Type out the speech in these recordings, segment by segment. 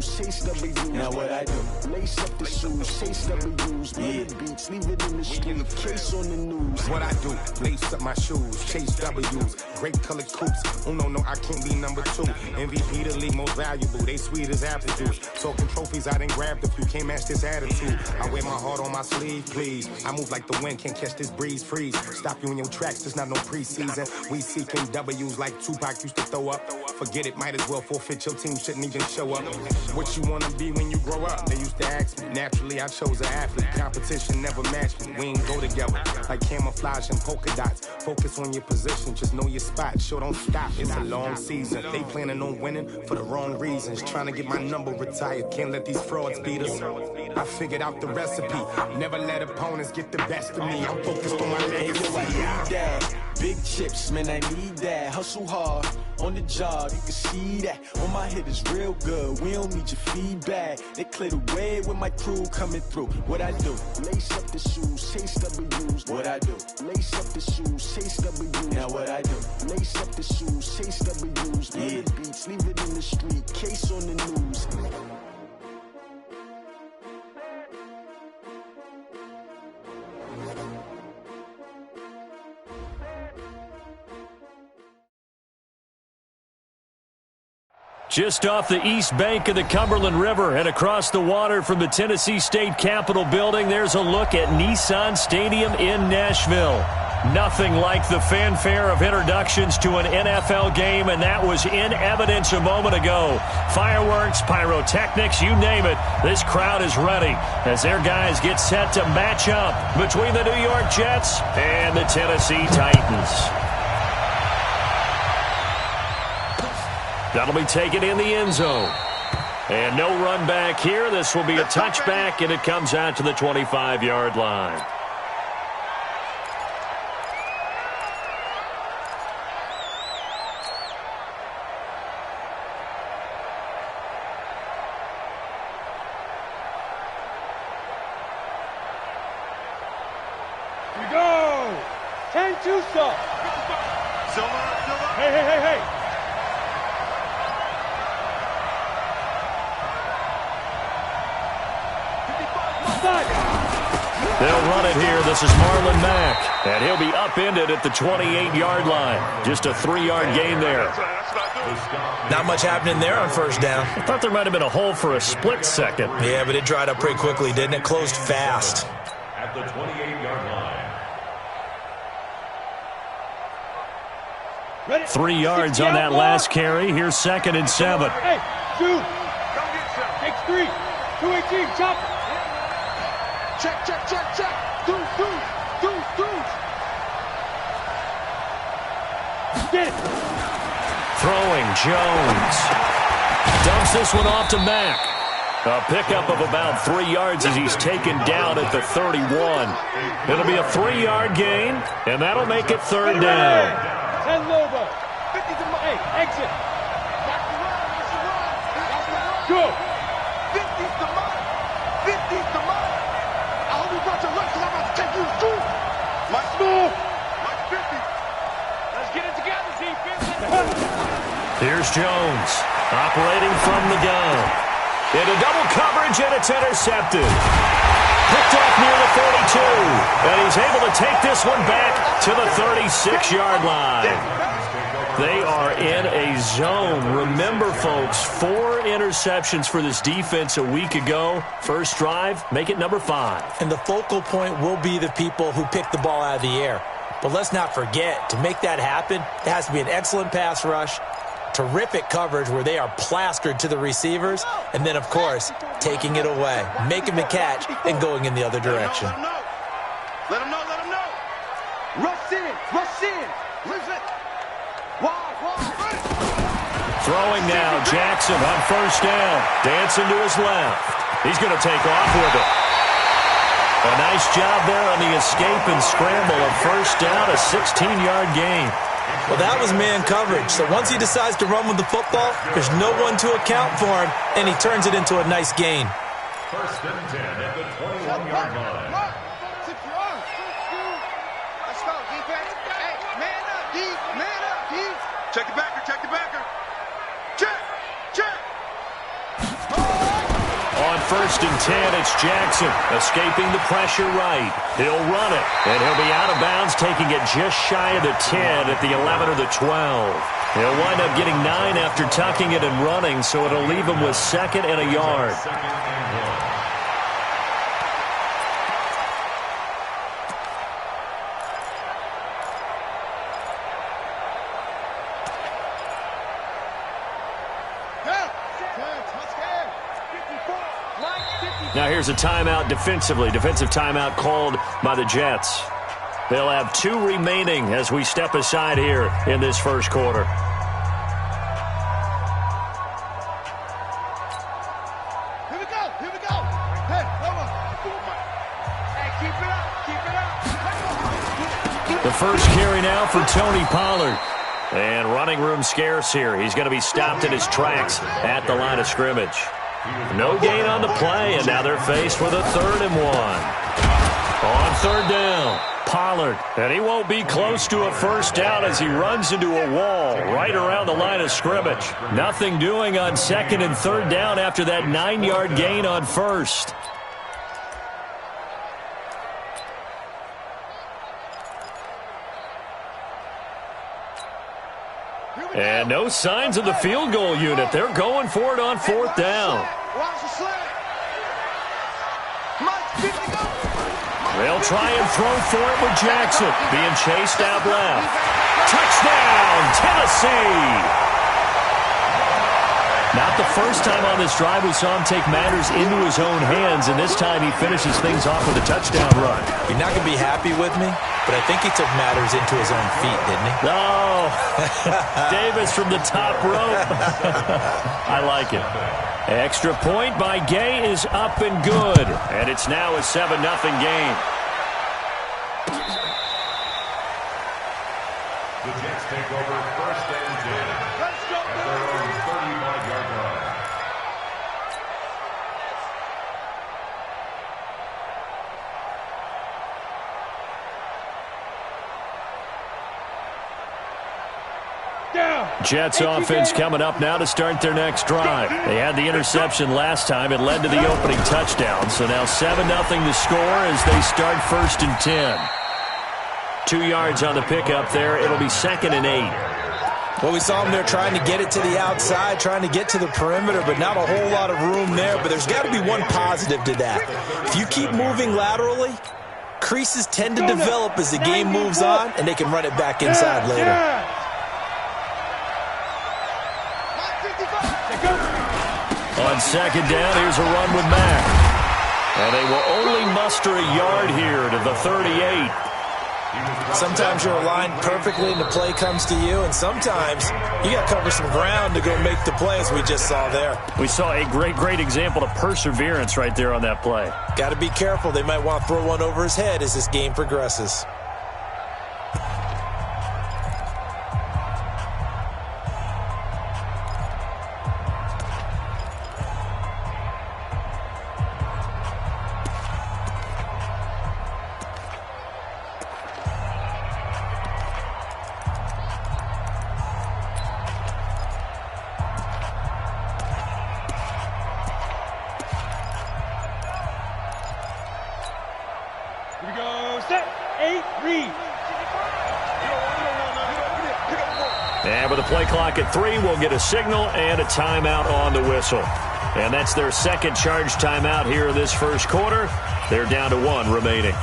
Chase W's. Now what I do? Lace up the shoes, chase W's. Beat the beats, leave it in the street. Case on the news. What I do? Lace up my shoes, chase W's. Great colored coops. Oh no, I can't be number 2. MVP the league most valuable. They sweet as apple juice. Talking trophies, I done grabbed a few. Can't match this attitude. I wear my heart on my sleeve, please. I move like the wind, can't catch this breeze. Freeze. Stop you in your tracks. There's not no preseason. We seeking W's like Tupac used to throw up. Forget it, might as well forfeit. Your team shouldn't even show up. What you wanna be when you grow up? They used to ask me. Naturally, I chose an athlete. Competition never matched me. We ain't go together like camouflage and polka dots. Focus on your position, just know your spot. Sure, don't stop. It's a long season. They planning on winning for the wrong reasons. Trying to get my number retired. Can't let these frauds beat us. I figured out the recipe. Never let opponents get the best of me. I'm focused on my legacy. Big chips, man, I need that. Hustle hard on the job, you can see that. On my hit is real good. We don't need your feedback. They clear the way with my crew coming through. What I do? Lace up the shoes, chase W's. What I do? Lace up the shoes, chase W's. Now what I do? Lace up the shoes, chase W's. Beat the beats, leave it in the street. Case on the news. Just off the east bank of the Cumberland River and across the water from the Tennessee State Capitol building, there's a look at Nissan Stadium in Nashville. Nothing like the fanfare of introductions to an NFL game, and that was in evidence a moment ago. Fireworks, pyrotechnics, you name it. This crowd is ready as their guys get set to match up between the New York Jets and the Tennessee Titans. That'll be taken in the end zone. And no run back here. This will be a touchback, and it comes out to the 25-yard line. Here we go. 10-2 stop. Hey. They'll run it here. This is Marlon Mack. And he'll be upended at the 28-yard line. Just a 3-yard gain there. Not much happening there on first down. I thought there might have been a hole for a split second. Yeah, but it dried up pretty quickly, didn't it? Closed fast. At the 28-yard line. Ready? 3 yards on that last carry. Here's 2nd and 7. Hey, shoot. Takes 3. 218, chopper. Check. Deuce. Get it. Throwing, Jones. Dumps this one off to Mack. A pickup of about 3 yards as he's taken down at the 31. It'll be a 3-yard gain, and that'll make it 3rd down. 10 Lobo. 50 to my exit. Go. 50's the money. 50's the money. I hope you brought your lunch because I'm about to take you to school. Let's move. Like 50. Let's get it together, defense. Here's Jones, operating from the gun. Into double coverage, and it's intercepted. Picked off near the 42, and he's able to take this one back to the 36-yard line. They are in a zone. Remember, folks, 4 interceptions for this defense a week ago. First drive, make it number 5. And the focal point will be the people who pick the ball out of the air. But let's not forget, to make that happen, there has to be an excellent pass rush, terrific coverage where they are plastered to the receivers, and then, of course, taking it away, making the catch, and going in the other direction. Let him know. Rush in. Listen. Throwing now, Jackson on first down. Dancing to his left. He's going to take off with it. A nice job there on the escape and scramble. A first down, a 16-yard gain. Well, that was man coverage. So once he decides to run with the football, there's no one to account for him, and he turns it into a nice gain. 1st and 10 at the 21-yard line. Let's go, defense. Hey, man up, D. Check the backer. Check. first and 10. It's Jackson escaping the pressure right. He'll run it, and he'll be out of bounds, taking it just shy of the 10 at the 11 or the 12. He'll wind up getting 9 after tucking it and running, so it'll leave him with 2nd and a yard. Now here's a timeout defensively. Defensive timeout called by the Jets. They'll have 2 remaining as we step aside here in this first quarter. Here we go. Hey, come on. Hey, keep it up. The first carry now for Tony Pollard. And running room scarce here. He's going to be stopped in his tracks at the line of scrimmage. No gain on the play, and now they're faced with a 3rd and 1. On 3rd down, Pollard, and he won't be close to a first down as he runs into a wall right around the line of scrimmage. Nothing doing on 2nd and 3rd down after that 9-yard gain on 1st. And no signs of the field goal unit. They're going for it on 4th down. They'll try and throw for it with Jackson. Being chased out left. Touchdown, Tennessee! Not the first time on this drive we saw him take matters into his own hands, and this time he finishes things off with a touchdown run. You're not going to be happy with me, but I think he took matters into his own feet, didn't he? Oh, Davis from the top rope. I like it. Extra point by Gay is up and good, and it's now a 7-0 game. The Jets take over 1st and 10. Let's go, At their own 35-yard line. Jets offense coming up now to start their next drive. They had the interception last time. It led to the opening touchdown. So now 7-0 to score as they start 1st and 10. 2 yards on the pickup there. It'll be 2nd and 8. Well, we saw them there trying to get it to the outside, trying to get to the perimeter, but not a whole lot of room there. But there's got to be one positive to that. If you keep moving laterally, creases tend to develop as the game moves on, and they can run it back inside later. On 2nd down, here's a run with Mack. And they will only muster a yard here to the 38. Sometimes you're aligned perfectly and the play comes to you, and sometimes you got to cover some ground to go make the play, as we just saw there. We saw a great example of perseverance right there on that play. Got to be careful. They might want to throw one over his head as this game progresses. Here we go. Set. 8, read. And with the play clock at 3, we'll get a signal and a timeout on the whistle. And that's their 2nd charge timeout here in this first quarter. They're down to 1 remaining.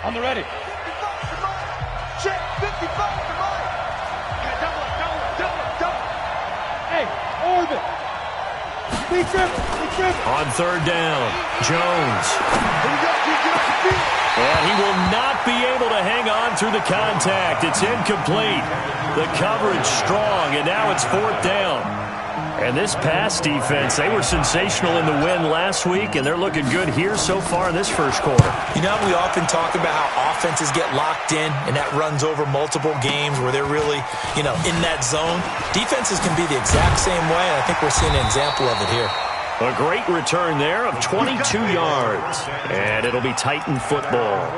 On the ready. Check 55 to mine. Double. Hey, orbit. Big dribble. On 3rd down, Jones. Here we go. And he will not be able to hang on through the contact. It's incomplete. The coverage strong, and now it's 4th down. And this pass defense, they were sensational in the win last week, and they're looking good here so far in this first quarter. You know, we often talk about how offenses get locked in, and that runs over multiple games where they're really, in that zone. Defenses can be the exact same way, and I think we're seeing an example of it here. A great return there of 22 yards, and it'll be Titan football.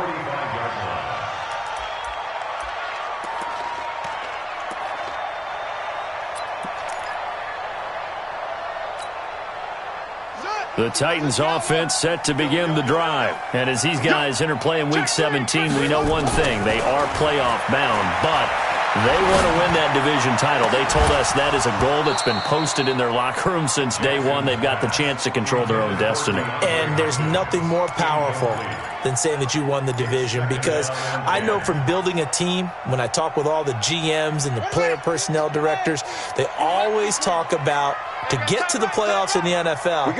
The Titans offense set to begin the drive. And as these guys interplay in Week 17, we know one thing. They are playoff bound, but they want to win that division title. They told us that is a goal that's been posted in their locker room since day one. They've got the chance to control their own destiny. And there's nothing more powerful than saying that you won the division, because I know from building a team, when I talk with all the GMs and the player personnel directors, they always talk about, to get to the playoffs in the NFL,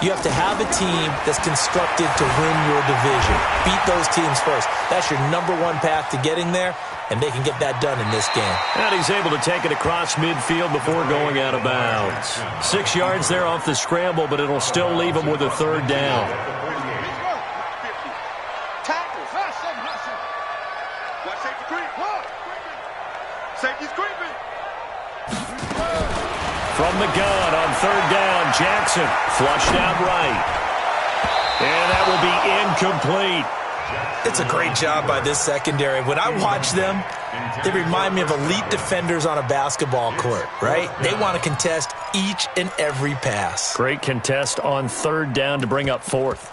you have to have a team that's constructed to win your division. Beat those teams first. That's your number one path to getting there, and they can get that done in this game. And he's able to take it across midfield before going out of bounds. 6 yards there off the scramble, but it'll still leave him with a third down. From the gun on third down, Jackson flushed out right. And that will be incomplete. It's a great job by this secondary. When I watch them, they remind me of elite defenders on a basketball court, right? They want to contest each and every pass. Great contest on third down to bring up fourth.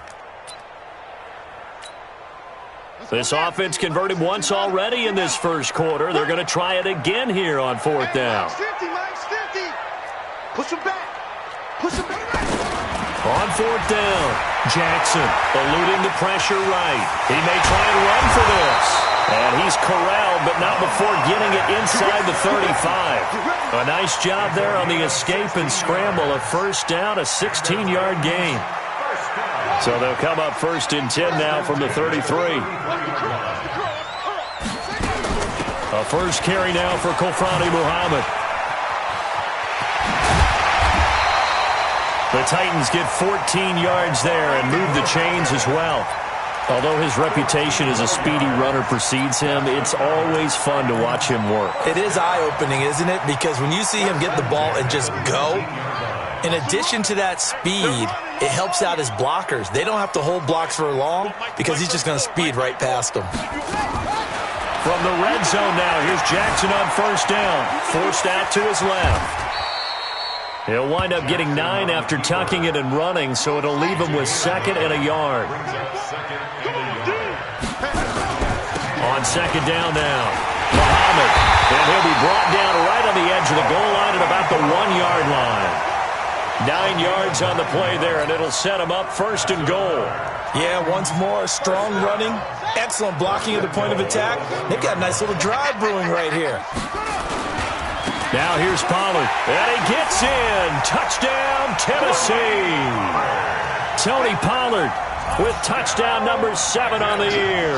This offense converted once already in this first quarter. They're going to try it again here on fourth down. Push him back. Push him back. On fourth down, Jackson eluding the pressure right. He may try and run for this. And he's corralled, but not before getting it inside the 35. A nice job there on the escape and scramble. A first down, a 16-yard gain. So they'll come up first and 10 now from the 33. A first carry now for Kofrani Muhammad. The Titans get 14 yards there and move the chains as well. Although his reputation as a speedy runner precedes him, it's always fun to watch him work. It is eye-opening, isn't it? Because when you see him get the ball and just go, in addition to that speed, it helps out his blockers. They don't have to hold blocks for long because he's just going to speed right past them. From the red zone now, here's Jackson on first down. Forced out to his left. He'll wind up getting 9 after tucking it and running, so it'll leave him with second and a yard. On second down now, Muhammad. And he'll be brought down right on the edge of the goal line at about the 1-yard line. 9 yards on the play there, and it'll set him up first and goal. Yeah, once more, strong running, excellent blocking at the point of attack. They've got a nice little drive brewing right here. Now here's Pollard, and he gets in. Touchdown, Tennessee. Tony Pollard with touchdown number 7 on the year.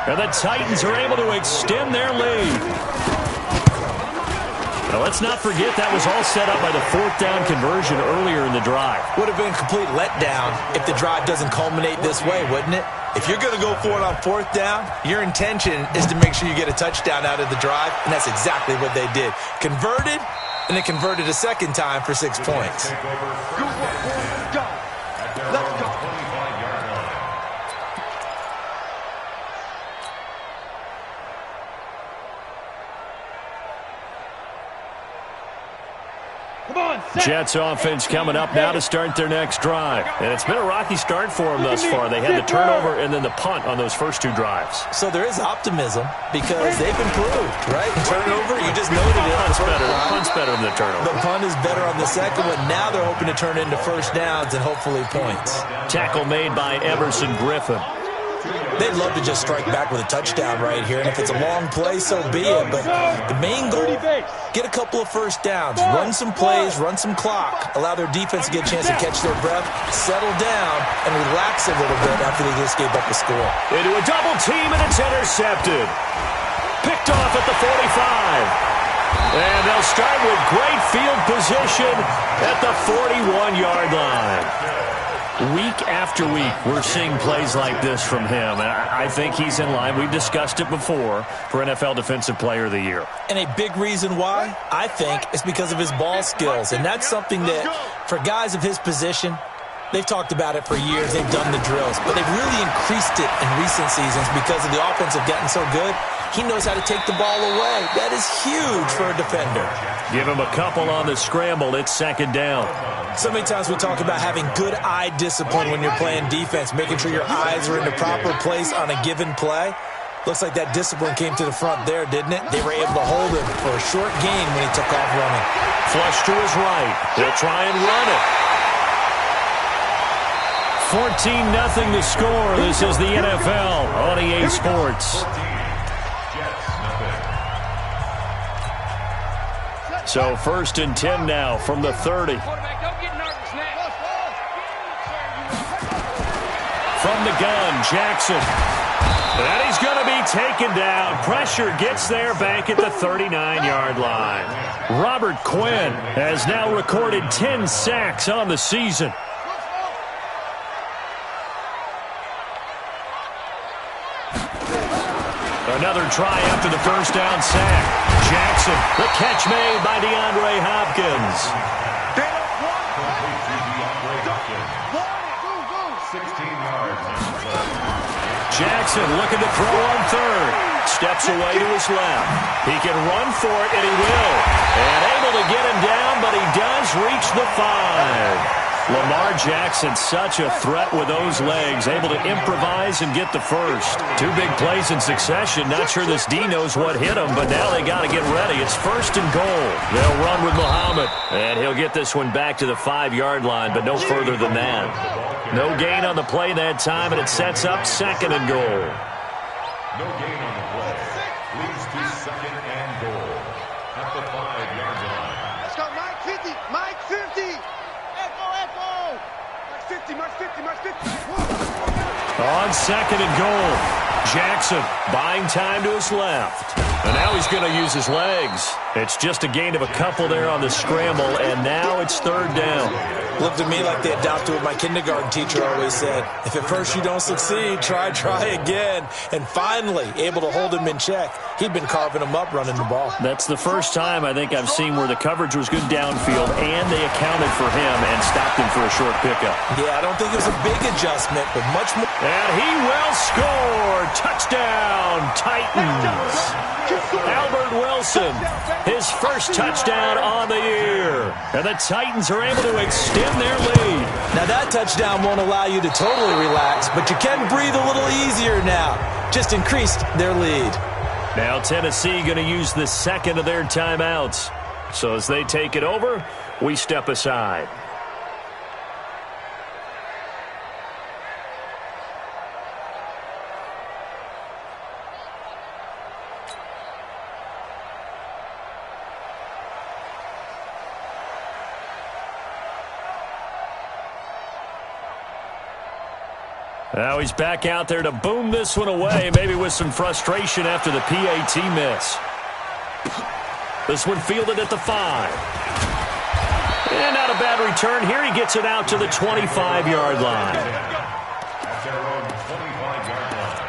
And the Titans are able to extend their lead. Now let's not forget that was all set up by the fourth down conversion earlier in the drive. Would have been a complete letdown if the drive doesn't culminate this way, wouldn't it? If you're going to go for it on fourth down, your intention is to make sure you get a touchdown out of the drive, and that's exactly what they did. Converted, and they converted a second time for 6 points. Good work, boys. Go. Let's go. Jets offense coming up now to start their next drive. And it's been a rocky start for them thus far. They had the turnover and then the punt on those first 2 drives. So there is optimism because they've improved, right? Turnover, you just noted it. Punt's better than the turnover. The punt is better on the second one. Now they're hoping to turn into first downs and hopefully points. Tackle made by Emerson Griffin. They'd love to just strike back with a touchdown right here, and if it's a long play, so be it. But the main goal, get a couple of first downs, run some plays, run some clock, allow their defense to get a chance to catch their breath, settle down, and relax a little bit after they just gave up a score. Into a double team, and it's intercepted. Picked off at the 45. And they'll start with great field position at the 41-yard line. Week after week, we're seeing plays like this from him. And I think he's in line. We've discussed it before for NFL Defensive Player of the Year. And a big reason why, I think, is because of his ball skills. And that's something that, for guys of his position, they've talked about it for years. They've done the drills. But they've really increased it in recent seasons because of the offense have gotten so good. he knows how to take the ball away. That is huge for a defender. Give him a couple on the scramble. It's second down. So many times we talk about having good eye discipline when you're playing defense, making sure your eyes are in the proper place on a given play. Looks like that discipline came to the front there, didn't it? They were able to hold him for a short gain when he took off running. Flush to his right. He'll try and run it. 14-0 the score. This is the NFL on EA Sports. So 1st and 10 now from the 30. From the gun, Jackson. And he's going to be taken down. Pressure gets there back at the 39-yard line. Robert Quinn has now recorded 10 sacks on the season. Another try after the first down sack. Jackson, the catch made by DeAndre Hopkins. 16 yards. Jackson looking to throw on third. Steps away to his left. He can run for it, and he will. And able to get him down, but he does reach the 5. Lamar Jackson, such a threat with those legs, able to improvise and get the first. 2 big plays in succession. Not sure this D knows what hit him, but now they got to get ready. It's 1st and goal. They'll run with Muhammad, and he'll get this one back to the 5-yard line, but no further than that. No gain on the play that time, and it sets up 2nd and goal. No gain on the play. Leads to 2nd and goal at the 5-yard line. Let's go, Mike 50. Mike 50. Echo. Mike 50. Mike 50. On 2nd and goal, Jackson buying time to his left. And now he's going to use his legs. It's just a gain of a couple there on the scramble, and now it's 3rd down. Looked to me like they adopted what my kindergarten teacher always said. If at first you don't succeed, try again. And finally, able to hold him in check. He'd been carving him up running the ball. That's the first time I think I've seen where the coverage was good downfield, and they accounted for him and stopped him for a short pickup. Yeah, I don't think it was a big adjustment, but much more. And he will score. Touchdown, Titans. Albert Wilson, his first touchdown on the year. And the Titans are able to extend their lead. Now that touchdown won't allow you to totally relax, but you can breathe a little easier now. Just increased their lead. Now Tennessee going to use the 2nd of their timeouts. So as they take it over, we step aside. Now he's back out there to boom this one away, maybe with some frustration after the PAT miss. This one fielded at the 5. And not a bad return. Here he gets it out to the 25-yard line. At their own 25-yard line.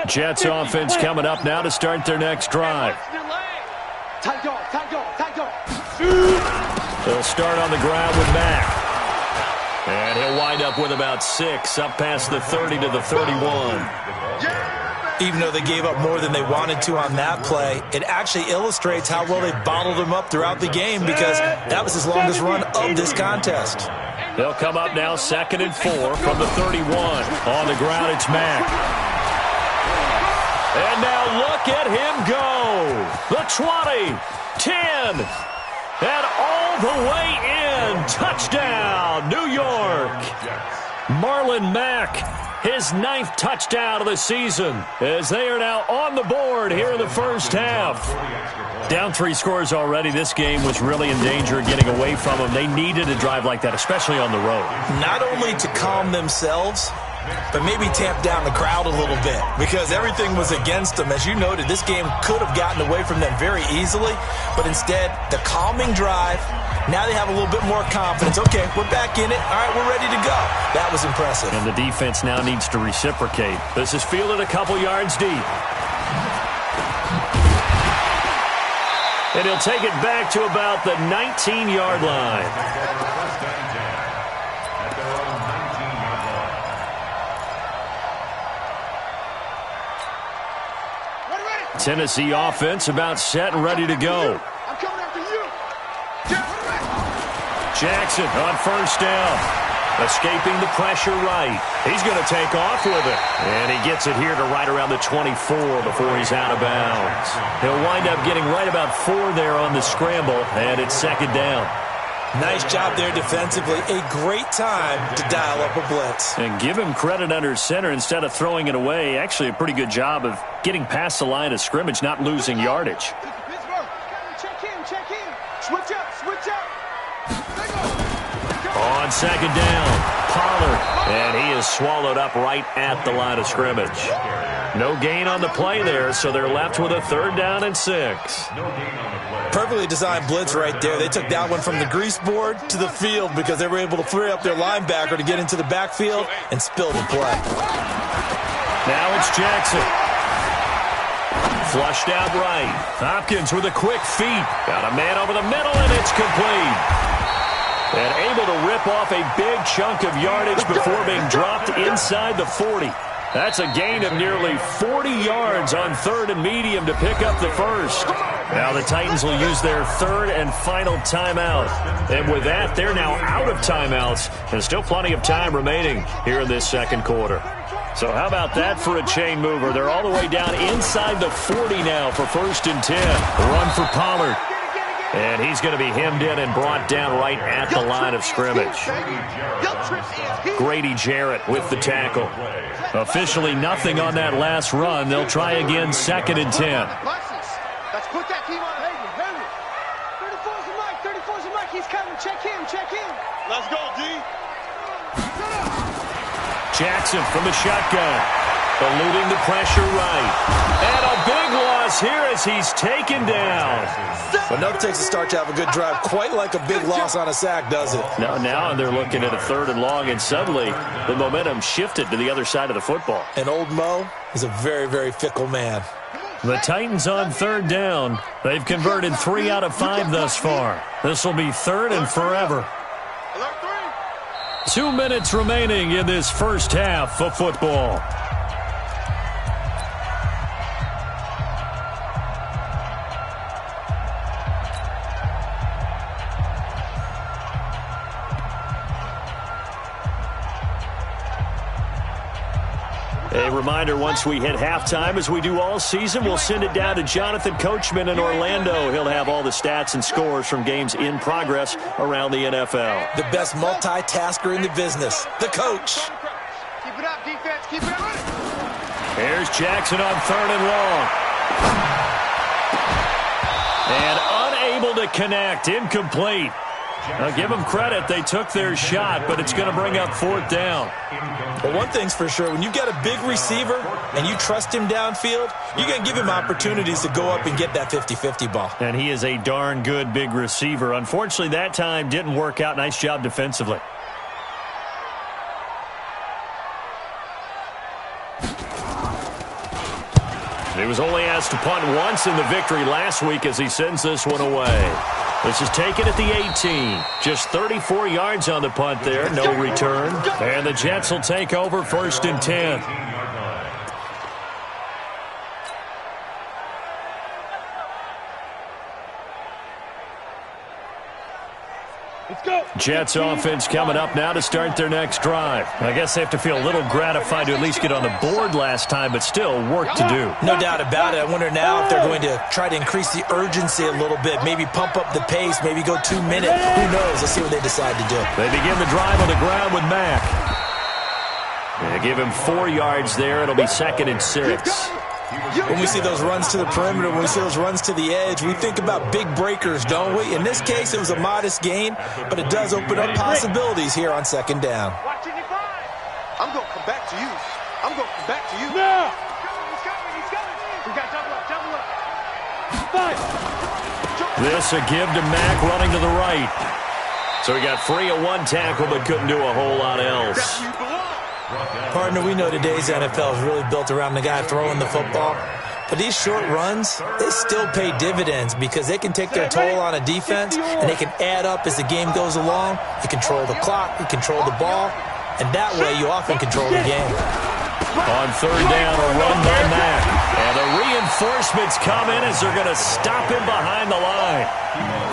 Jets offense coming up now to start their next drive. Tight go. They'll start on the ground with Mack. And he'll wind up with about 6, up past the 30 to the 31. Even though they gave up more than they wanted to on that play, it actually illustrates how well they bottled him up throughout the game, because that was his longest run of this contest. They'll come up now 2nd and 4 from the 31. On the ground, it's Mack. And now look at him go. The 20, 10, and all the way in. Touchdown, New York. Marlon Mack, his 9th touchdown of the season, as they are now on the board here in the first half. Down 3 scores already. This game was really in danger of getting away from them. They needed a drive like that, especially on the road. Not only to calm themselves, but maybe tamp down the crowd a little bit, because everything was against them. As you noted, this game could have gotten away from them very easily, but instead, the calming drive, now they have a little bit more confidence. Okay, we're back in it. All right, we're ready to go. That was impressive. And the defense now needs to reciprocate. This is fielded a couple yards deep. And he'll take it back to about the 19-yard line. Tennessee offense about set and ready to go. I'm coming after you. Jackson on first down. Escaping the pressure right. He's going to take off with it. And he gets it here to right around the 24 before he's out of bounds. He'll wind up getting right about 4 there on the scramble, and it's second down. Nice job there defensively. A great time to dial up a blitz. And give him credit under center instead of throwing it away. Actually, a pretty good job of getting past the line of scrimmage, not losing yardage. Pittsburgh, check in. Switch up. On second down, Pollard, and he is swallowed up right at the line of scrimmage. No gain on the play there, so they're left with a 3rd down and 6. Perfectly designed blitz right there. They took that one from the grease board to the field because they were able to free up their linebacker to get into the backfield and spill the play. Now it's Jackson. Flushed out right. Hopkins with a quick feed. Got a man over the middle, and it's complete. And able to rip off a big chunk of yardage before being dropped inside the 40. That's a gain of nearly 40 yards on 3rd and medium to pick up the first. Now the Titans will use their 3rd and final timeout. And with that, they're now out of timeouts. And still plenty of time remaining here in this second quarter. So how about that for a chain mover? They're all the way down inside the 40 now for 1st and 10. Run for Pollard. And he's going to be hemmed in and brought down right at the line of scrimmage. Grady Jarrett with the tackle. Officially nothing on that last run. They'll try again 2nd and 10. Let's put that team on. 34's the mic. He's coming. Check in. Let's go, D. Jackson from the shotgun. Eluding the pressure right. And a big loss here as he's taken down. But no takes a start to have a good drive. Quite like a big loss on a sack, does it? Now they're looking at a 3rd and long, and suddenly the momentum shifted to the other side of the football. And old Mo is a very, very fickle man. The Titans on 3rd down. They've converted 3 out of 5 thus far. This will be 3rd and forever. 2 minutes remaining in this first half of football. A reminder, once we hit halftime, as we do all season, we'll send it down to Jonathan Coachman in Orlando. He'll have all the stats and scores from games in progress around the NFL. The best multitasker in the business, the coach. Keep it up, defense. Keep it up. Here's Jackson on 3rd and long. And unable to connect, incomplete. Now, give them credit. They took their shot, but it's going to bring up 4th down. Well, one thing's for sure. When you've got a big receiver and you trust him downfield, you're going to give him opportunities to go up and get that 50-50 ball. And he is a darn good big receiver. Unfortunately, that time didn't work out. Nice job defensively. He was only asked to punt once in the victory last week as he sends this one away. This is taken at the 18. Just 34 yards on the punt there. No return. And the Jets will take over 1st and 10. Jets offense coming up now to start their next drive. I guess they have to feel a little gratified to at least get on the board last time, but still work to do. No doubt about it. I wonder now if they're going to try to increase the urgency a little bit, maybe pump up the pace, maybe go 2 minutes. Who knows? Let's see what they decide to do. They begin the drive on the ground with Mack. They give him 4 yards there. It'll be 2nd and 6. When we see those runs to the perimeter, when we see those runs to the edge, we think about big breakers, don't we? In this case, it was a modest gain, but it does open up possibilities here on 2nd down. I'm going to come back to you. Now! He's coming. We got double up. 5. This a give to Mack running to the right. So he got free of 1 tackle, but couldn't do a whole lot else. Partner, we know today's NFL is really built around the guy throwing the football. But these short runs, they still pay dividends because they can take their toll on a defense, and they can add up as the game goes along. You control the clock, you control the ball, and that way you often control the game. On third down, a run by Mack. And the reinforcements come in as they're going to stop him behind the line.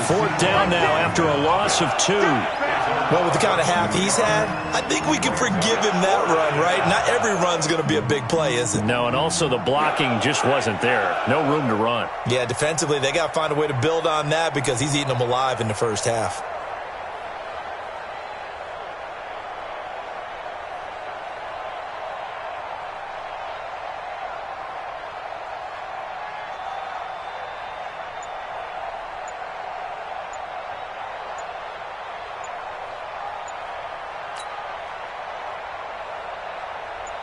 Fourth down now after a loss of 2. Well, with the kind of half he's had, I think we can forgive him that run, right? Not every run's going to be a big play, is it? No, and also the blocking just wasn't there. No room to run. Yeah, defensively, they got to find a way to build on that because he's eating them alive in the first half.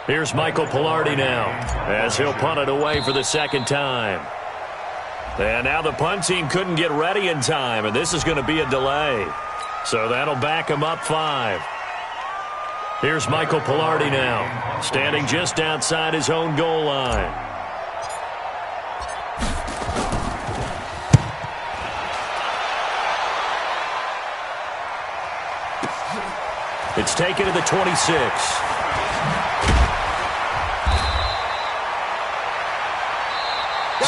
Here's Michael Pilardi now as he'll punt it away for the second time. And now the punt team couldn't get ready in time, and this is going to be a delay. So that'll back him up 5. Here's Michael Pilardi now, standing just outside his own goal line. It's taken to the 26.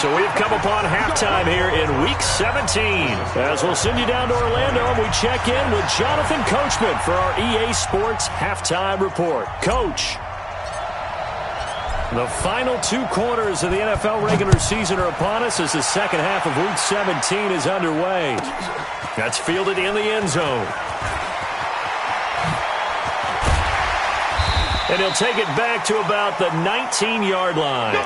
So we've come upon halftime here in Week 17. As we'll send you down to Orlando and we check in with Jonathan Coachman for our EA Sports Halftime Report. Coach, the final 2 quarters of the NFL regular season are upon us as the second half of Week 17 is underway. That's fielded in the end zone. And he'll take it back to about the 19-yard line.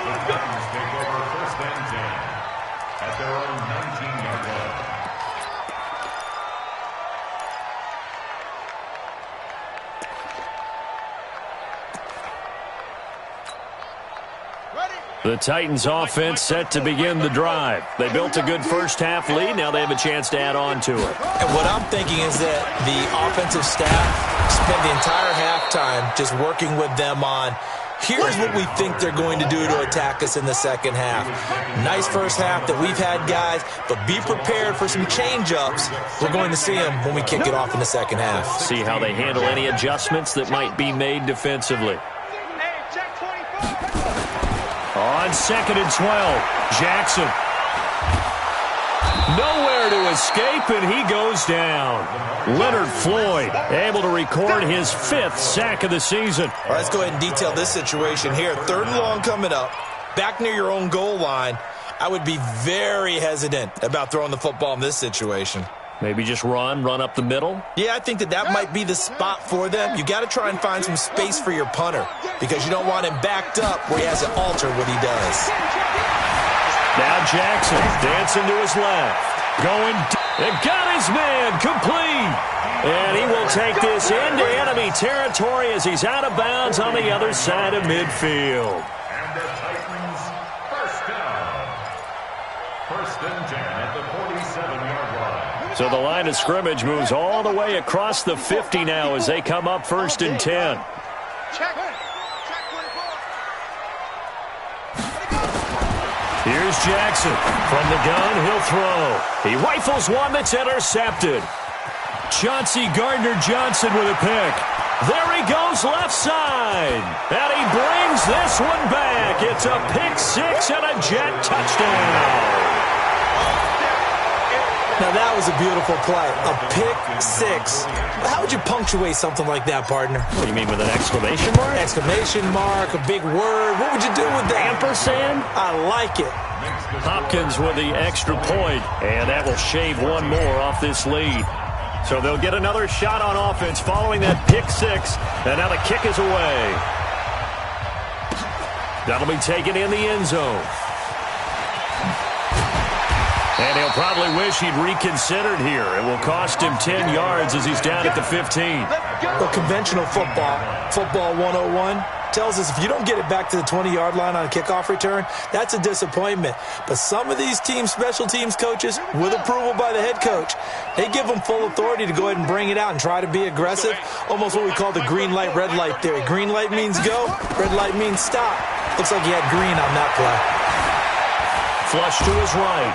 The Titans offense set to begin the drive. They built a good first half lead. Now they have a chance to add on to it. And what I'm thinking is that the offensive staff spent the entire halftime just working with them on, here's what we think they're going to do to attack us in the second half. Nice first half that we've had, guys, but be prepared for some change-ups. We're going to see them when we kick it off in the second half. See how they handle any adjustments that might be made defensively. On 2nd and 12, Jackson. Nowhere to escape, and he goes down. Leonard Floyd able to record his 5th sack of the season. All right, let's go ahead and detail this situation here. 3rd and long coming up, back near your own goal line. I would be very hesitant about throwing the football in this situation. Maybe just run up the middle? Yeah, I think that might be the spot for them. You got to try and find some space for your punter because you don't want him backed up where he has to alter what he does. Now Jackson dancing to his left. Going, and got his man complete. And he will take this into enemy territory as he's out of bounds on the other side of midfield. And the Titans first down. 1st and 10 at the 47-yard line. So the line of scrimmage moves all the way across the 50 now as they come up 1st and 10. Here's Jackson. From the gun, he'll throw. He rifles one that's intercepted. Chauncey Gardner-Johnson with a pick. There he goes left side. And he brings this one back. It's a pick 6 and a Jet touchdown. Now, that was a beautiful play. A pick 6. How would you punctuate something like that, partner? What do you mean, with an exclamation mark? Exclamation mark, a big word. What would you do with that? Ampersand? I like it. Hopkins with the extra point, and that will shave one more off this lead. So they'll get another shot on offense following that pick 6, and now the kick is away. That'll be taken in the end zone. And he'll probably wish he'd reconsidered here. It will cost him 10 yards as he's down at the 15. Well, conventional football 101, tells us if you don't get it back to the 20-yard line on a kickoff return, that's a disappointment. But some of these team special teams coaches, with approval by the head coach, they give them full authority to go ahead and bring it out and try to be aggressive. Almost what we call the green light, red light theory. Green light means go, red light means stop. Looks like he had green on that play. flush to his right.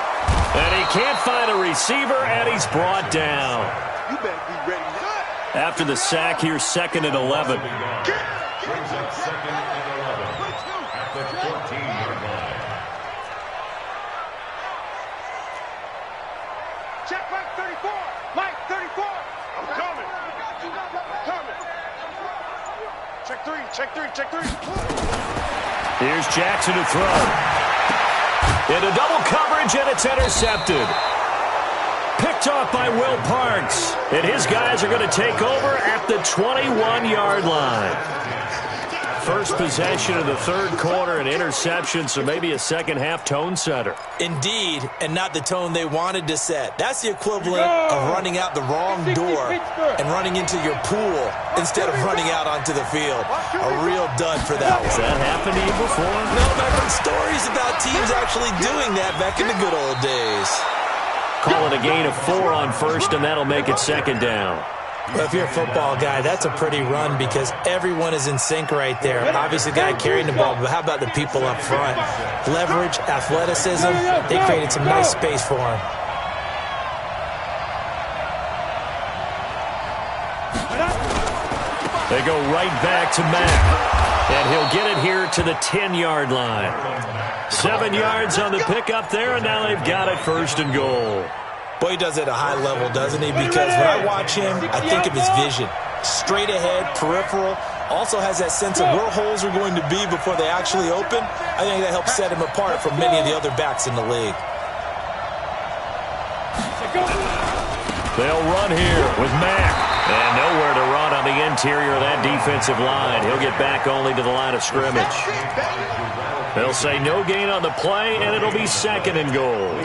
And he can't find a receiver, and he's brought down. You better be ready. After the sack, here's 2nd and 11. Brings up 2nd and 11 at the 14-yard line. Check Mike 34. Mike 34. I'm coming. I'm coming. Check 3. Check 3. Check 3. Here's Jackson to throw. Into double coverage, and it's intercepted. Picked off by Will Parks. And his guys are going to take over at the 21-yard line. First possession of the third quarter, an interception, so maybe a second-half tone setter. Indeed, and not the tone they wanted to set. That's the equivalent of running out the wrong door and running into your pool instead of running out onto the field. A real dud for that one. Has that happened to you before? No, but I've heard stories about teams actually doing that back in the good old days. Call it a gain of 4 on first, and that'll make it 2nd down. Well, if you're a football guy, that's a pretty run because everyone is in sync right there. Obviously, the guy carrying the ball, but how about the people up front? Leverage, athleticism, they created some nice space for him. They go right back to Mack, and he'll get it here to the 10-yard line. 7 yards on the pickup there, and now they've got it 1st and goal. Boy, he does it at a high level, doesn't he? Because when I watch him, I think of his vision. Straight ahead, peripheral. Also has that sense of where holes are going to be before they actually open. I think that helps set him apart from many of the other backs in the league. They'll run here with Mack. And nowhere to run on the interior of that defensive line. He'll get back only to the line of scrimmage. They'll say no gain on the play, and it'll be 2nd and goal.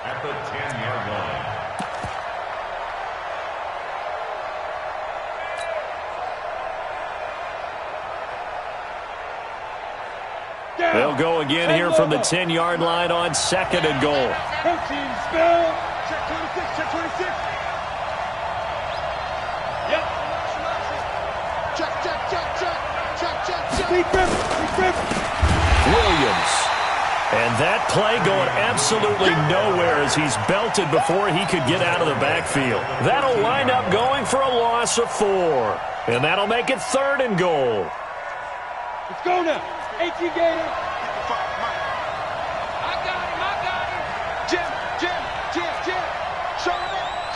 At the 10-yard line. They'll go again here from the 10-yard line on 2nd and goal. Protein spell. Check 26. Check 26. Yep. Check. Williams. And that play going absolutely nowhere as he's belted before he could get out of the backfield. That'll wind up going for a loss of 4. And that'll make it 3rd and goal. Let's go now. 18 Gator. I got him. Jim.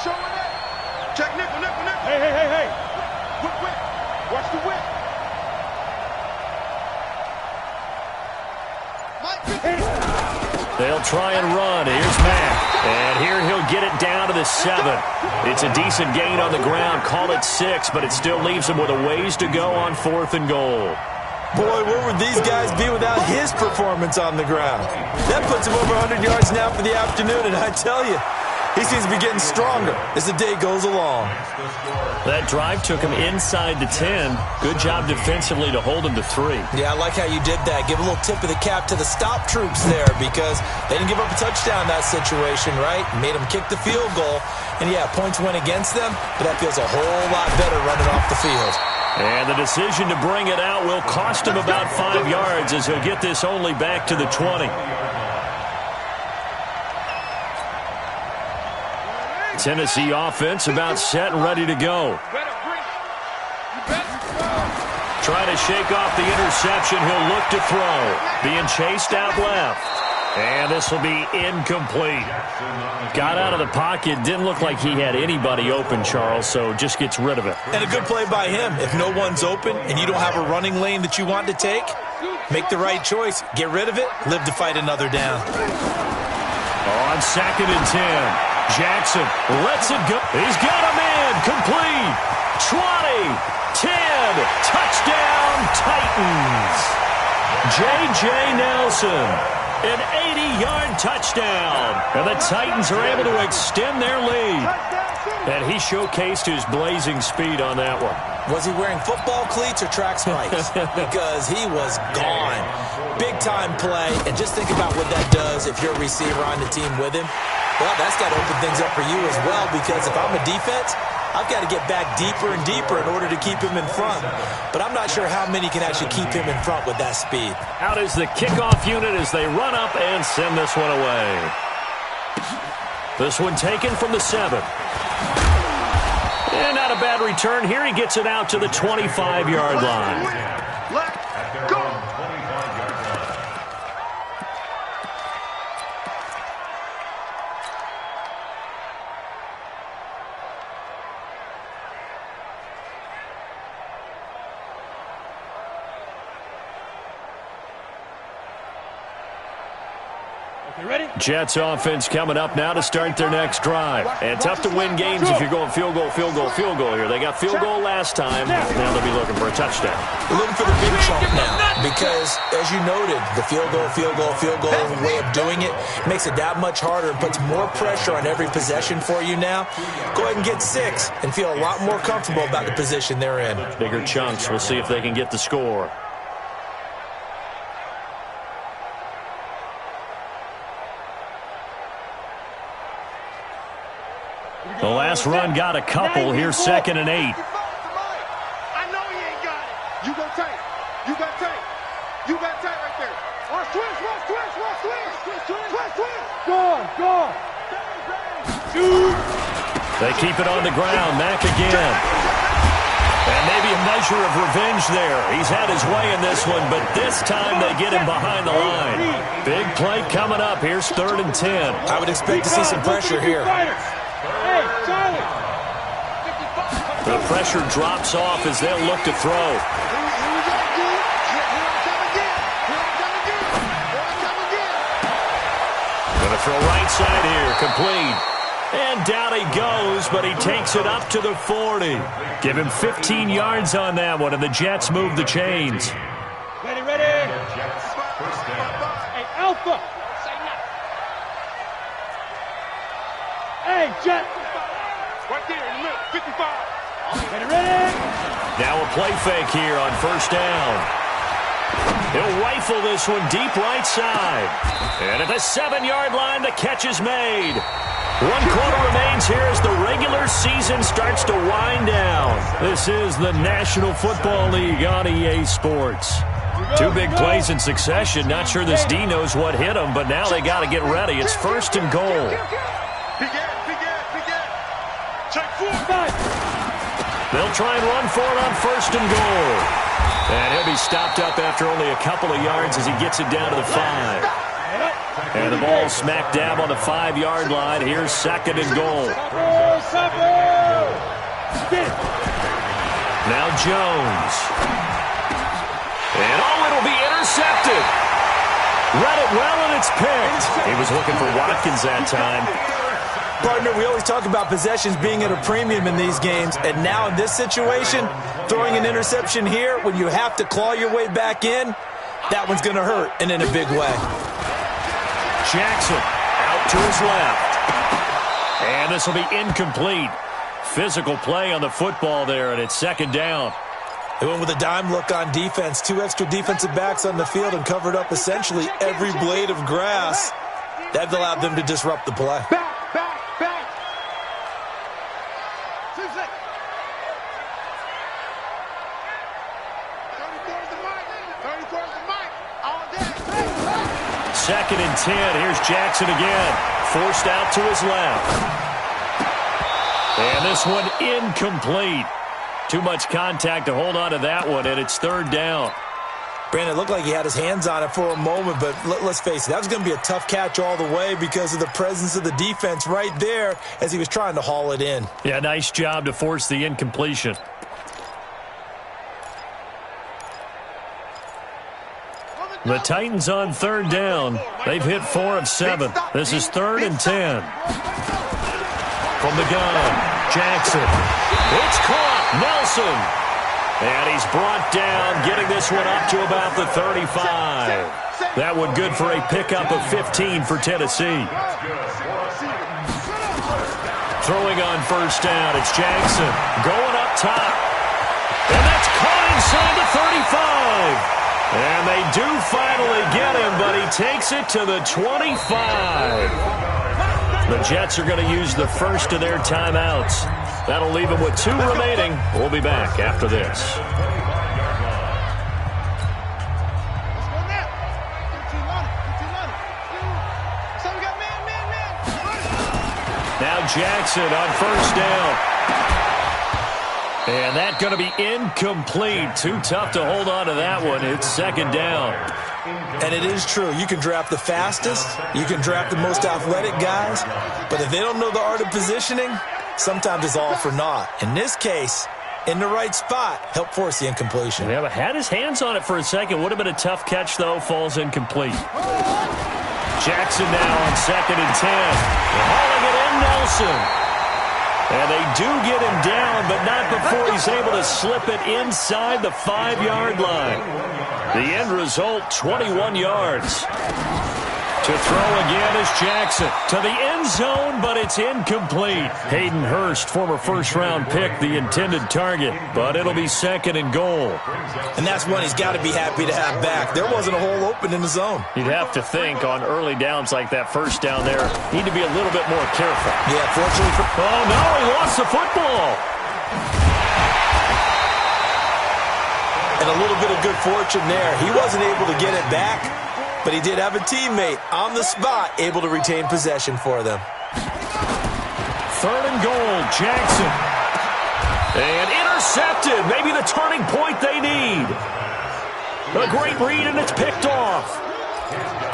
Showing it. Check nickel. Hey. Whip. Watch the whip. They'll try and run. Here's Mack. And here he'll get it down to the 7. It's a decent gain on the ground. Call it 6, but it still leaves him with a ways to go on 4th and goal. Boy, where would these guys be without his performance on the ground? That puts him over 100 yards now for the afternoon, and I tell you, he seems to be getting stronger as the day goes along. That drive took him inside the 10. Good job defensively to hold him to 3. Yeah, I like how you did that. Give a little tip of the cap to the stop troops there because they didn't give up a touchdown in that situation, right? Made them kick the field goal. And, yeah, points went against them, but that feels a whole lot better running off the field. And the decision to bring it out will cost him about 5 yards as he'll get this only back to the 20. Tennessee offense about set and ready to go. Trying to shake off the interception. He'll look to throw. Being chased out left. And this will be incomplete. Got out of the pocket. Didn't look like he had anybody open, Charles, so just gets rid of it. And a good play by him. If no one's open and you don't have a running lane that you want to take, make the right choice. Get rid of it. Live to fight another down. On 2nd and 10. Jackson lets it go. He's got him in. Complete. 20. 10. Touchdown, Titans. J.J. Nelson. An 80-yard touchdown. And the Titans are able to extend their lead. And he showcased his blazing speed on that one. Was he wearing football cleats or track spikes? Because he was gone. Big-time play. And just think about what that does if you're a receiver on the team with him. Well, that's got to open things up for you as well because if I'm a defense, I've got to get back deeper and deeper in order to keep him in front. But I'm not sure how many can actually keep him in front with that speed. Out is the kickoff unit as they run up and send this one away. This one taken from the 7. And not a bad return here. He gets it out to the 25-yard line. Let's go. Jets offense coming up now to start their next drive. And tough to win games if you're going field goal here. They got field goal last time. Now they'll be looking for a touchdown. We're looking for the big chunk now because, as you noted, the field goal way of doing it makes it that much harder and puts more pressure on every possession for you now. Go ahead and get 6 and feel a lot more comfortable about the position they're in. Bigger chunks. We'll see if they can get the score. The last run got a couple. Here's 2nd and 8. I know he ain't got it. You go tight. You got tight. You got tight right there. Watch twist. Go. Shoot. They keep it on the ground. Mack again. And maybe a measure of revenge there. He's had his way in this one, but this time they get him behind the line. Big play coming up. Here's 3rd and 10. I would expect to see some pressure here. The pressure drops off as they'll look to throw. Gonna throw right side here, complete. And down he goes, but he takes it up to the 40. Give him 15 yards on that one, and the Jets move the chains. Ready. Hey, Alpha. Hey, Jet. Right there in the middle, 55. Ready. Now a play fake here on 1st down. He'll rifle this one deep right side. And at the 7-yard line, the catch is made. 1 quarter remains here as the regular season starts to wind down. This is the National Football League on EA Sports. 2 big plays in succession. Not sure this D knows what hit him, but now they got to get ready. It's 1st and goal. Check 4. They'll try and run for it on 1st and goal. And he'll be stopped up after only a couple of yards as he gets it down to the 5. And the ball smack dab on the 5-yard line. Here's 2nd and goal. Now Jones. And it'll be intercepted. Read it well, and it's picked. He was looking for Watkins that time. Partner, we always talk about possessions being at a premium in these games, and now in this situation, throwing an interception here when you have to claw your way back in, that one's going to hurt, and in a big way. Jackson out to his left. And this will be incomplete. Physical play on the football there, and it's 2nd down. They went with a dime look on defense. 2 extra defensive backs on the field and covered up essentially every blade of grass. That allowed them to disrupt the play. Back. 2nd and 10. Here's Jackson again. Forced out to his left. And this one incomplete. Too much contact to hold on to that one, and it's 3rd down. Brandon, it looked like he had his hands on it for a moment, but let's face it, that was going to be a tough catch all the way because of the presence of the defense right there as he was trying to haul it in. Yeah, nice job to force the incompletion. The Titans on 3rd down. They've hit 4 of 7. This is 3rd and 10. From the gun, Jackson. It's caught. Nelson. And he's brought down, getting this one up to about the 35. That one good for a pickup of 15 for Tennessee. Throwing on 1st down, it's Jackson. Going up top. And that's caught inside the 35. And they do finally get him, but he takes it to the 25. The Jets are going to use the first of their timeouts. That'll leave him with 2 remaining. We'll be back after this. Now Jackson on first down. And that's going to be incomplete. Too tough to hold on to that one. It's second down. And it is true. You can draft the fastest. You can draft the most athletic guys. But if they don't know the art of positioning, sometimes it's all for naught. In this case, in the right spot, help force the incompletion. Yeah, but had his hands on it for a second. Would have been a tough catch, though. Falls incomplete. Jackson now on 2nd and 10. Hauling it in, Nelson. And they do get him down, but not before he's able to slip it inside the 5-yard line. The end result, 21 yards. To throw again is Jackson. To the end zone, but it's incomplete. Hayden Hurst, former first-round pick, the intended target. But it'll be 2nd and goal. And that's one he's got to be happy to have back. There wasn't a hole open in the zone. You'd have to think on early downs like that first down there, need to be a little bit more careful. Yeah, fortunately. Oh, no, he lost the football. And a little bit of good fortune there. He wasn't able to get it back, but he did have a teammate on the spot able to retain possession for them. 3rd and goal, Jackson. And intercepted. Maybe the turning point they need. A great read, and it's picked off.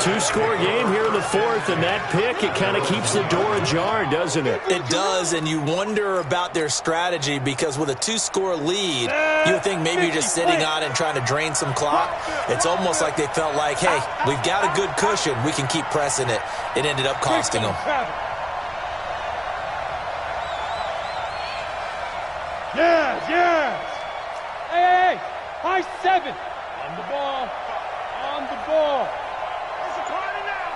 2-score game here in the 4th, and that pick, it kind of keeps the door ajar, doesn't it? It does, and you wonder about their strategy because with a 2-score lead, you would think maybe you're just sitting on it and trying to drain some clock. It's almost like they felt like, hey, we've got a good cushion. We can keep pressing it. It ended up costing them. Yes. Hey, high 7. On the ball. It's a party now.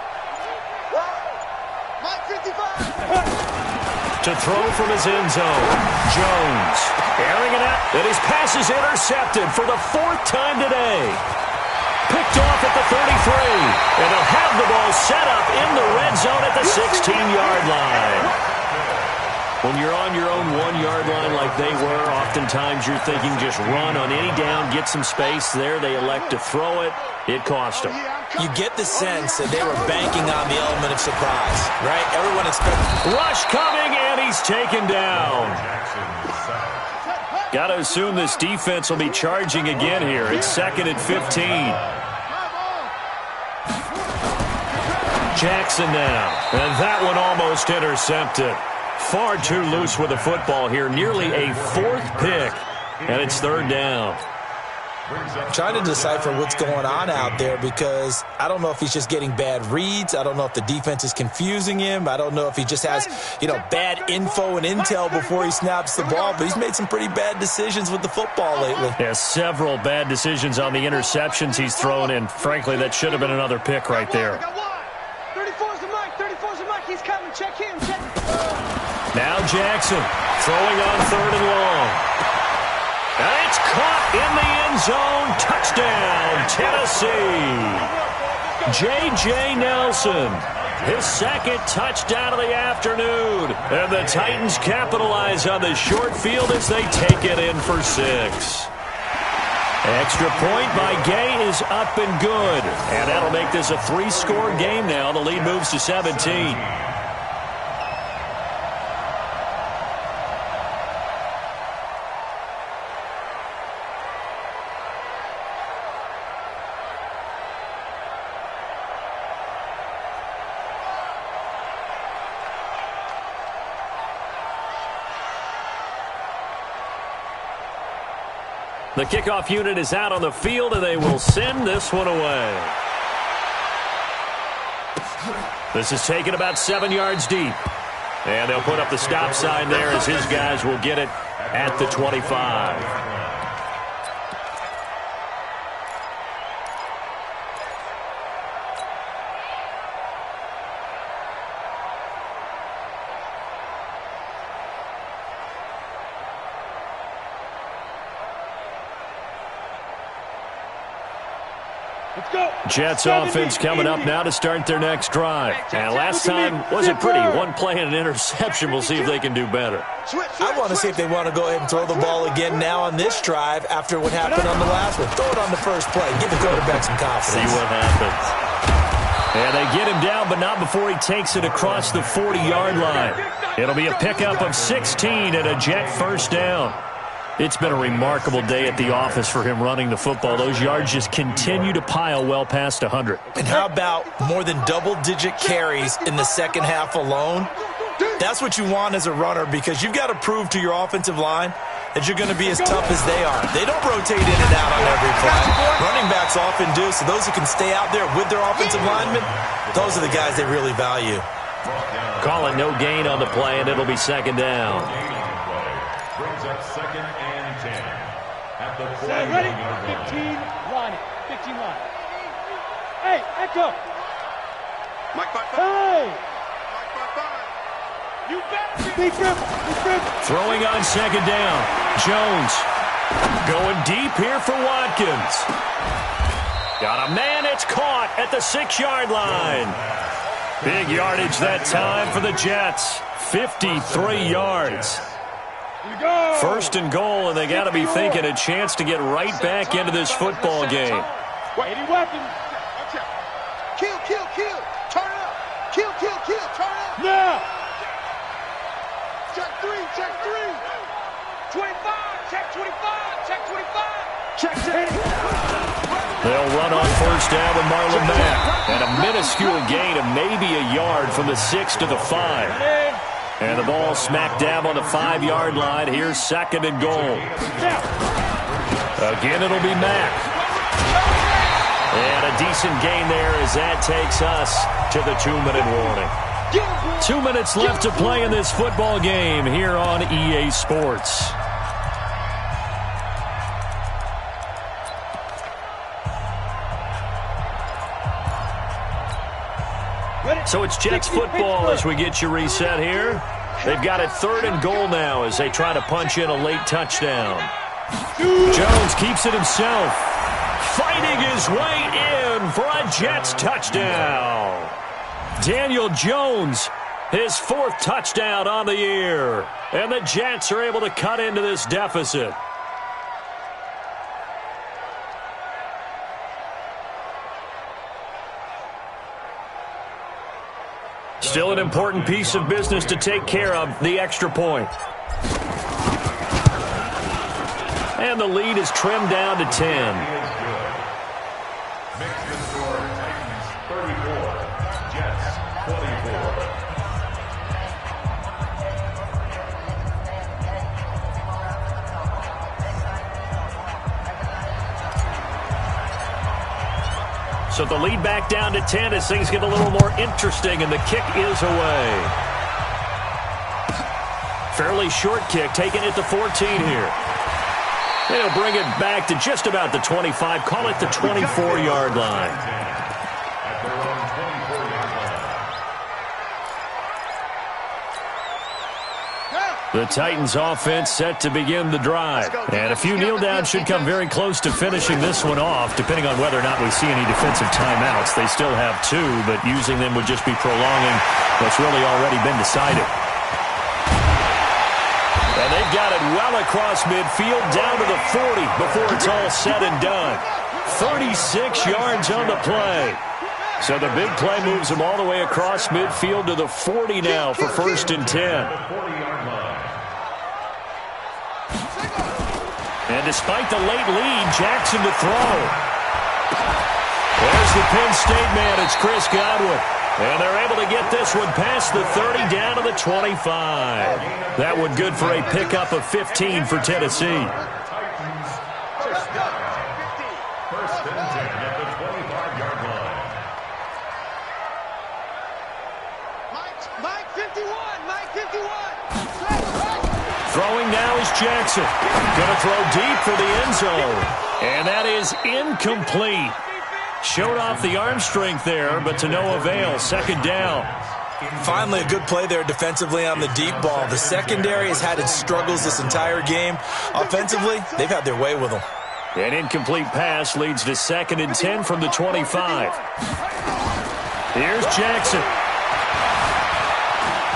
Mike 55. To throw from his end zone, Jones. Airing it out, and his pass is intercepted for the 4th time today. Picked off at the 33, and they'll have the ball set up in the red zone at the 16-yard line. When you're on your own 1-yard line like they were, oftentimes you're thinking just run on any down, get some space. There they elect to throw it. It cost them. You get the sense that they were banking on the element of surprise, right? Everyone expected. Rush coming, and he's taken down. Got to assume this defense will be charging again here. It's 2nd and 15. Jackson now, and that one almost intercepted. Far too loose with the football here. Nearly a 4th pick, and it's 3rd down. Trying to decipher what's going on out there because I don't know if he's just getting bad reads. I don't know if the defense is confusing him. I don't know if he just has, bad info and intel before he snaps the ball. But he's made some pretty bad decisions with the football lately. Yeah, several bad decisions on the interceptions he's thrown in. Frankly, that should have been another pick right there. 34's the Mike. 34's the Mike. He's coming. Check him. Now Jackson throwing on 3rd and long. And it's caught in the end zone. Touchdown, Tennessee. J.J. Nelson, his 2nd touchdown of the afternoon. And the Titans capitalize on the short field as they take it in for 6. Extra point by Gay is up and good. And that'll make this a 3-score game now. The lead moves to 17. The kickoff unit is out on the field, and they will send this one away. This is taken about 7 yards deep. And they'll put up the stop sign there as his guys will get it at the 25. Jets offense coming up now to start their next drive. And last time wasn't pretty. One play and an interception. We'll see if they can do better. I want to see if they want to go ahead and throw the ball again now on this drive after what happened on the last one. Throw it on the first play. Give the quarterback some confidence. See what happens. And they get him down, but not before he takes it across the 40-yard line. It'll be a pickup of 16 and a Jet first down. It's been a remarkable day at the office for him running the football. Those yards just continue to pile well past 100. And how about more than double-digit carries in the second half alone? That's what you want as a runner, because you've got to prove to your offensive line that you're going to be as tough as they are. They don't rotate in and out on every play. Running backs often do, so those who can stay out there with their offensive linemen, those are the guys they really value. Calling no gain on the play, and it'll be second down. Brings up second and 10 at the 40. Ready? 15 line. 15 line. Hey, Echo. Mike 5-5. Hey. Mike 5-5. You better be Throwing on second down. Jones going deep here for Watkins. Got a man. It's caught at the 6-yard line. Big yardage that time for the Jets. 53 yards. First and goal, and they got to be thinking a chance to get right back into this football game. 80 weapons. Kill, kill, kill. Turn it up. Kill, kill, kill. Turn it up. Now. Check 3, check 3. 25, check 25, check 25. Check 10. They'll run on first down with Marlon Mack. And a minuscule gain of maybe a yard from the 6 to the 5. And the ball smack dab on the 5-yard line. Here's second and goal. Again, it'll be Mack. And a decent gain there as that takes us to the 2-minute warning. 2 minutes left to play in this football game here on EA Sports. So it's Jets football as we get you reset here. They've got it third and goal now as they try to punch in a late touchdown. Jones keeps it himself, fighting his way in for a Jets touchdown. Daniel Jones, his 4th touchdown on the year. And the Jets are able to cut into this deficit. Still an important piece of business to take care of, the extra point. And the lead is trimmed down to 10. Makes the score Titans 34, Jets 44. So the lead back down to 10 as things get a little more interesting, and the kick is away. Fairly short kick, taking it to 14 here. They'll bring it back to just about the 25, call it the 24-yard line. At their own 24-yard line. The Titans offense set to begin the drive. And a few kneel downs should come very close to finishing this one off, depending on whether or not we see any defensive timeouts. They still have 2, but using them would just be prolonging what's really already been decided. And they've got it well across midfield, down to the 40 before it's all said and done. 36 yards on the play. So the big play moves them all the way across midfield to the 40 now for first and 10. And despite the late lead, Jackson to throw. There's the Penn State man. It's Chris Godwin. And they're able to get this one past the 30 down to the 25. That one good for a pickup of 15 for Tennessee. Titans first down. First and 10 at the 25-yard line. Mike 51. Mike 51. Throwing now is Jackson. Going to throw deep for the end zone. And that is incomplete. Showed off the arm strength there, but to no avail. Second down. Finally, a good play there defensively on the deep ball. The secondary has had its struggles this entire game. Offensively, they've had their way with them. An incomplete pass leads to 2nd and 10 from the 25. Here's Jackson.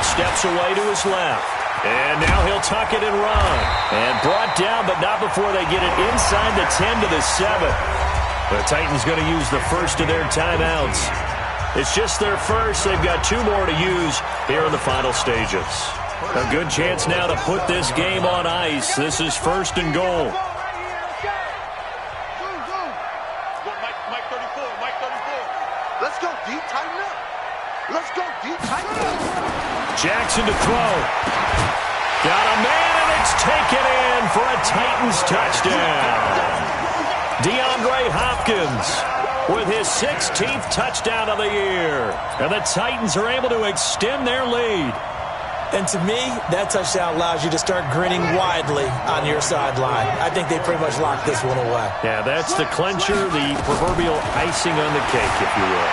Steps away to his left. And now he'll tuck it and run. And brought down, but not before they get it inside the 10 to the 7. The Titans going to use the first of their timeouts. It's just their first. They've got 2 more to use here in the final stages. A good chance now to put this game on ice. This is 1st and goal. Mike 34, Mike 34. Let's go deep, tighten up. Let's go deep, tighten up. Jackson to throw. Got a man, and it's taken in for a Titans touchdown. DeAndre Hopkins with his 16th touchdown of the year. And the Titans are able to extend their lead. And to me, that touchdown allows you to start grinning widely on your sideline. I think they pretty much locked this one away. Yeah, that's the clincher, the proverbial icing on the cake, if you will.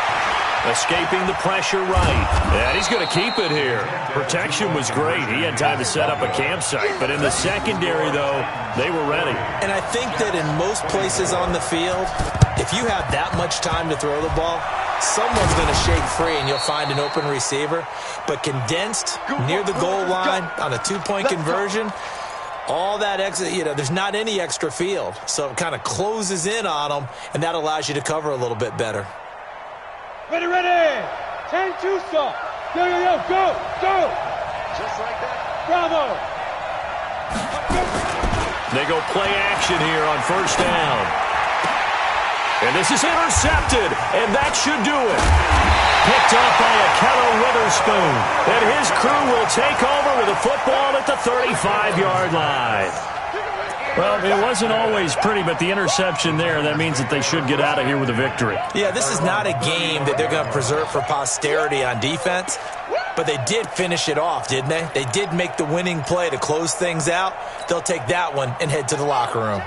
Escaping the pressure right. And he's going to keep it here. Protection was great. He had time to set up a campsite. But in the secondary, though, they were ready. And I think that in most places on the field, if you have that much time to throw the ball, someone's going to shake free and you'll find an open receiver. But condensed near the goal line on a 2-point conversion, all that extra, there's not any extra field. So it kind of closes in on them, and that allows you to cover a little bit better. Ready, ready. 10-2 stop. Go, go. Just like that. Bravo. They go play action here on 1st down. And this is intercepted, and that should do it. Picked up by Akello Witherspoon. And his crew will take over with a football at the 35-yard line. Well, it wasn't always pretty, but the interception there, that means that they should get out of here with a victory. Yeah, this is not a game that they're going to preserve for posterity on defense, but they did finish it off, didn't they? They did make the winning play to close things out. They'll take that one and head to the locker room.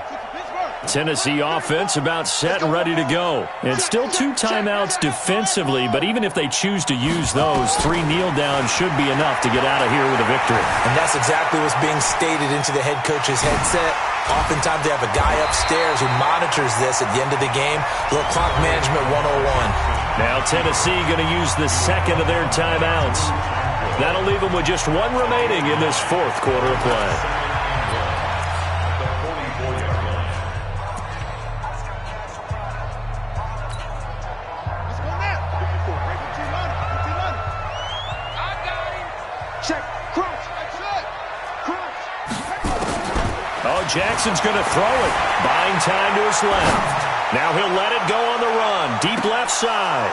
Tennessee offense about set and ready to go. And still 2 timeouts defensively, but even if they choose to use those, 3 kneel downs should be enough to get out of here with a victory. And that's exactly what's being stated into the head coach's headset. Oftentimes they have a guy upstairs who monitors this at the end of the game. A little clock management 101. Now Tennessee going to use the 2nd of their timeouts. That'll leave them with just 1 remaining in this 4th quarter of play. Jackson's going to throw it. Buying time to his left. Now he'll let it go on the run. Deep left side.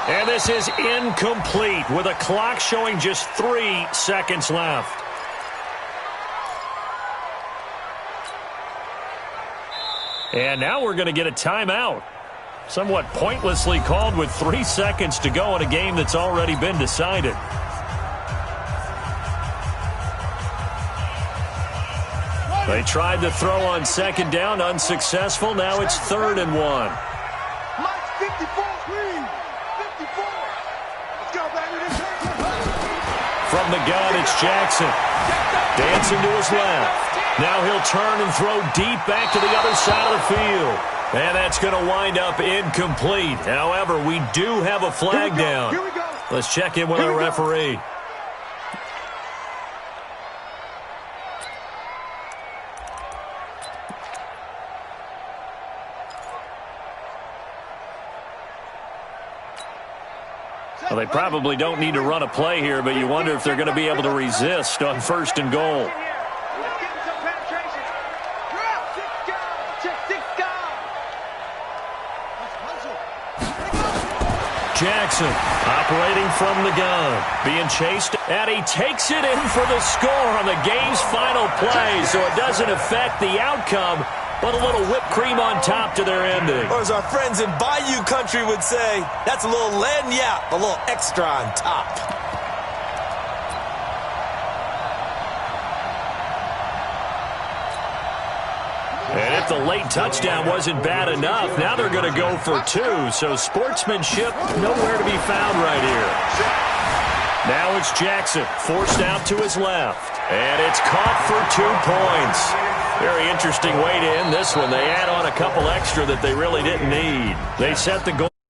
And this is incomplete with a clock showing just 3 seconds left. And now we're going to get a timeout. Somewhat pointlessly called with 3 seconds to go in a game that's already been decided. They tried to throw on 2nd down, unsuccessful. Now it's 3rd and 1. Mike 54, 54. Let's go, baby. From the gun, it's Jackson. Dancing to his left. Now he'll turn and throw deep back to the other side of the field. And that's going to wind up incomplete. However, we do have a flag down. Here we go. Let's check in with our referee. Well, they probably don't need to run a play here, but you wonder if they're going to be able to resist on 1st and goal. Jackson operating from the gun, being chased, and he takes it in for the score on the game's final play, so it doesn't affect the outcome, but a little whipped cream on top to their ending. Or as our friends in Bayou country would say, that's a little lagniappe, a little extra on top. And if the late touchdown wasn't bad enough, now they're going to go for 2. So sportsmanship nowhere to be found right here. Now it's Jackson, forced out to his left. And it's caught for 2 points. Very interesting way to end this one. They add on a couple extra that they really didn't need. They set the goal.